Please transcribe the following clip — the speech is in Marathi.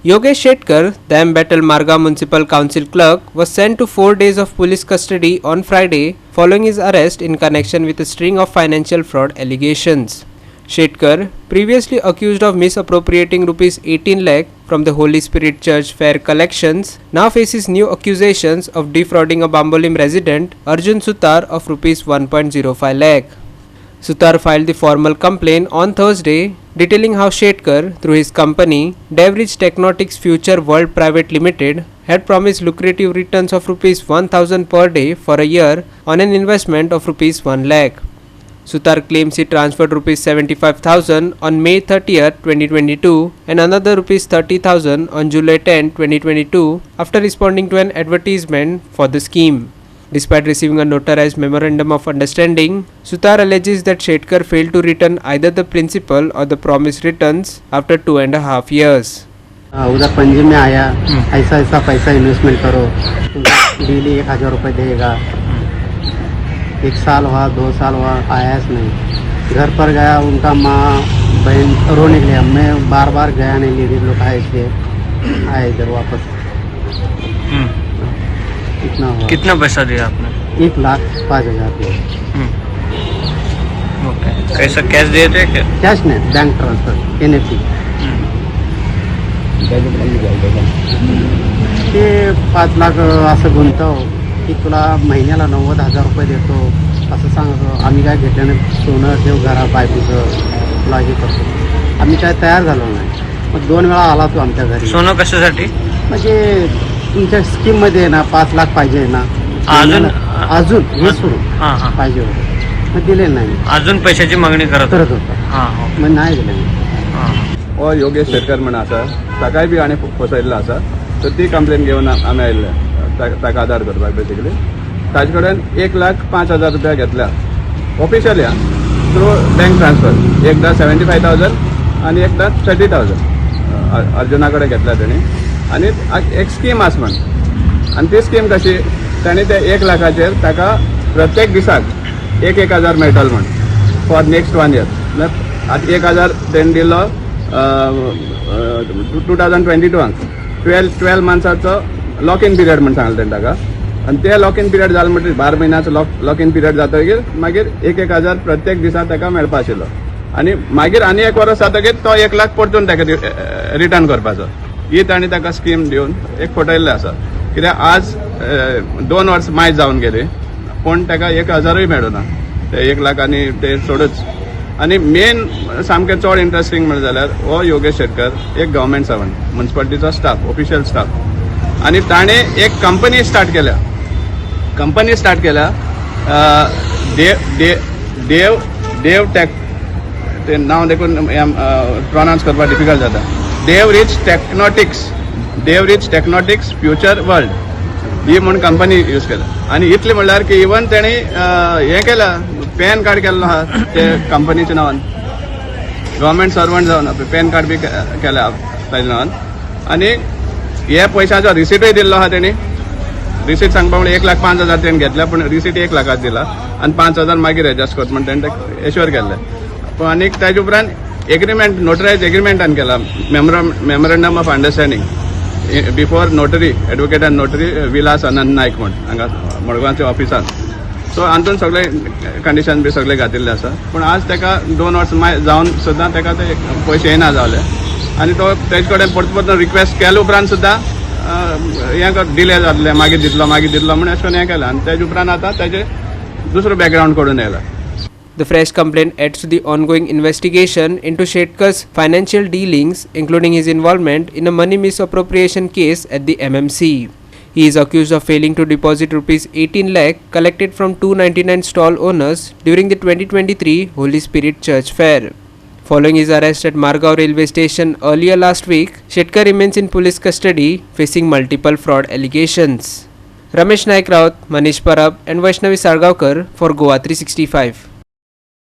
Yogesh Shetkar, the embattled Margao Municipal Council clerk, was sent to 4 days of police custody on Friday following his arrest in connection with a string of financial fraud allegations. Shetkar, previously accused of misappropriating Rs 18 lakh from the Holy Spirit Church fair collections, now faces new accusations of defrauding a Bambolim resident, Arjun Sutar, of Rs 1.05 lakh. Sutar filed the formal complaint on Thursday, detailing how Shetkar, through his company, Devridge Technotics Future World Private Limited, had promised lucrative returns of Rs 1,000 per day for a year on an investment of Rs 1 lakh. Sutar claims he transferred Rs 75,000 on May 30th, 2022 and another Rs 30,000 on July 10, 2022 after responding to an advertisement for the scheme. Despite receiving a notarized memorandum of understanding, Sutar alleges that Shetkar failed to return either the principal or the promised returns after 2.5 years. उधर पंजी में आया, ऐसा ऐसा पैसा इन्वेस्टमेंट करो, डेली 1,000 रुपये देगा। 1 साल हुआ, 2 साल हुआ, आया नहीं। घर पर गया, उनका माँ बहन रोने लगे। मैं बार बार गया नहीं, लेडीज लोग आए इसलिए आए इधर वापस। कितना पैसा दिया आपने? 1,05,000 दिया। ओके, कैसा कैश दिए थे क्या? कैश नहीं, बैंक ट्रांसफर, NFC। ते 5 लाख असं गुंतव की तुला महिन्याला 90,000 रुपये देतो असं सांगतो. आम्ही काय घेतलं नाही, सोनं ठेव घरा बायकोचं तुला हे करतो. आम्ही काय तयार झालो नाही. मग 2 वेळा आला तो आमच्या घरी. सोनं कशासाठी? म्हणजे तुमच्या स्कीममध्ये ना 5 लाख पाहिजे ना, अजून हे सुरू पाहिजे होतं. मग दिले नाही. अजून पैशाची मागणी करत होता. मग नाही दिले. हो योगेश शेटकर म्हणून आसा, ताकाय बी आनी फसयल्लो आसा. तर ती कंप्लेन घेवन आमी आयिल्ले ताका आदार करपाक. बेसिकली ताजे कडेन 1,05,000 रुपया घेतल्या ऑफिशियली थ्रू बँक ट्रान्सफर. एकदा 75,000 आनी एकदा 30,000 अर्जुना कडेन घेतल्या तेणी. आनी एक स्कीम आसा म्हण, आनी ती स्कीम कशी, ताणी ते 1 लाखाचेर ताका प्रत्येक दिसाक 1,000 मेळटलो म्हण फॉर नेक्स्ट 1 इयर. आतां 1,000 तेणी दिल्लो 2022 12 मंथ्साचो लॉक इन पिरियड म्हण सांगलें तेणी ताका. आनी ते लॉक इन पिरियड जालें म्हणटकीर 12 म्हयन्याचो लॉक इन पिरियड जातकीर मागीर 1,000 प्रत्येक दिसा ताका मेळपा आशिल्लो. आनी मागीर आनी 1 वर्स जातकीर तो 1 लाख परतून ताका रिटर्न करपाचो. ही ताणी ताका स्कीम दिवन एक फटयल्लें आसा. कित्याक आज 2 वर्स मायज जावन गेली, पूण ताका 1,000य मेळूना. ते 1 लाख आनी ते सोडूच. आनी मेन सामकें चड इंट्रस्टिंग म्हणलें जाल्यार हो योगेश शेटकर एक गव्हर्मेंट सर्वंट, म्युनिसिपालिटीचो स्टाफ, ऑफिशियल स्टाफ. आनी ताणें एक कंपनी स्टार्ट केल्या. देव टॅक, ते नांव देखून प्रोनावन्स करपाक डिफिकल्ट जाता. देवरीच टेक्नॉटिक्स फ्युचर वर्ल्ड ही म्हूण कंपनी यूज केल्या. आनी इतलें म्हणल्यार की इवन तेणी हें केलां, पॅन कार्ड केल्लो आहा ते कंपनीच्या नांवान. गव्हर्मेंट सर्वंट जावन पॅन कार्ड बी केल्या ताजे नांवान. आनी हे पयशांचो रिसीटूय दिल्लो आहा तेणी. रिसीट सांगपा म्हणजे 1,05,000 तेणी घेतल्या, पूण रिसीट 1 लाखाच दिला. आनी 5,000 मागीर एडजस्ट करता म्हण तेणी एश्योर केल्लें. पूण आनी ताजे उपरांत एग्रीमेंट, नोटरायज एग्रीमेंटान केला, memorandum of understanding before notary, advocate and notary Vilas Anant Nayak म्हण हांगा मडगांवच्या ऑफिसान. सो हातून सगळे कंडिशन बी सगळे घातिल्ले आसा. पूण आज ताका 2 वर्स जावन सुद्दां ताका ते पयशे येना जावले. आनी तो तेजे कडेन परतून रिक्वेस्ट केल्या उपरांत सुद्दां हें डिले जातले, मागीर दितलो म्हणून अशें करून हें केलें. आनी तेजे उपरांत आतां तेजे दुसरो बॅकग्रावंड कडून येयला. The fresh complaint adds to the ongoing investigation into Shetkar's financial dealings, including his involvement in a money misappropriation case at the MMC. He is accused of failing to deposit Rs 18 lakh collected from 299 stall owners during the 2023 Holy Spirit Church Fair. Following his arrest at Margao railway station earlier last week, Shetkar remains in police custody, facing multiple fraud allegations. Ramesh Naik Raut, Manish Parab and Vaishnavi Sargavkar for Goa 365.